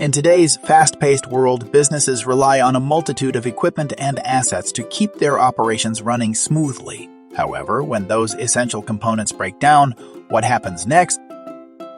In today's fast-paced world, businesses rely on a multitude of equipment and assets to keep their operations running smoothly. However, when those essential components break down, what happens next?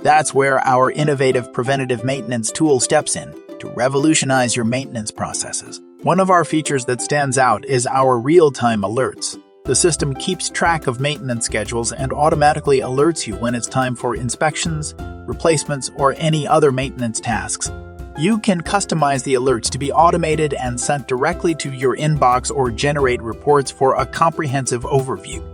That's where our innovative preventative maintenance tool steps in to revolutionize your maintenance processes. One of our features that stands out is our real-time alerts. The system keeps track of maintenance schedules and automatically alerts you when it's time for inspections, replacements, or any other maintenance tasks. You can customize the alerts to be automated and sent directly to your inbox or generate reports for a comprehensive overview.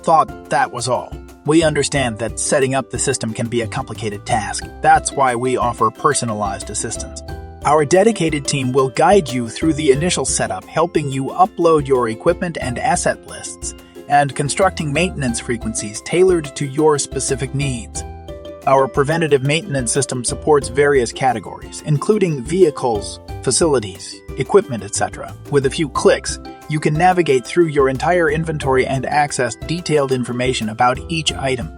Thought that was all. We understand that setting up the system can be a complicated task. That's why we offer personalized assistance. Our dedicated team will guide you through the initial setup, helping you upload your equipment and asset lists, and constructing maintenance frequencies tailored to your specific needs. Our preventative maintenance system supports various categories, including vehicles, facilities, equipment, etc. With a few clicks, you can navigate through your entire inventory and access detailed information about each item.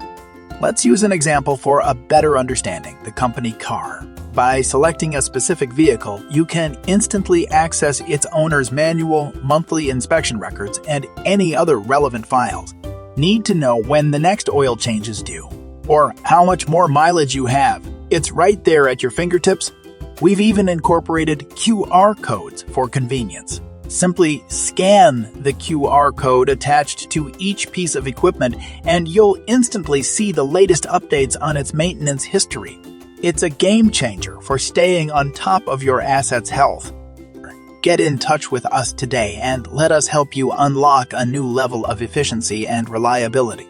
Let's use an example for a better understanding: the company car. By selecting a specific vehicle, you can instantly access its owner's manual, monthly inspection records, and any other relevant files. Need to know when the next oil change is due, or how much more mileage you have? It's right there at your fingertips. We've even incorporated QR codes for convenience. Simply scan the QR code attached to each piece of equipment, and you'll instantly see the latest updates on its maintenance history. It's a game changer for staying on top of your asset's health. Get in touch with us today and let us help you unlock a new level of efficiency and reliability.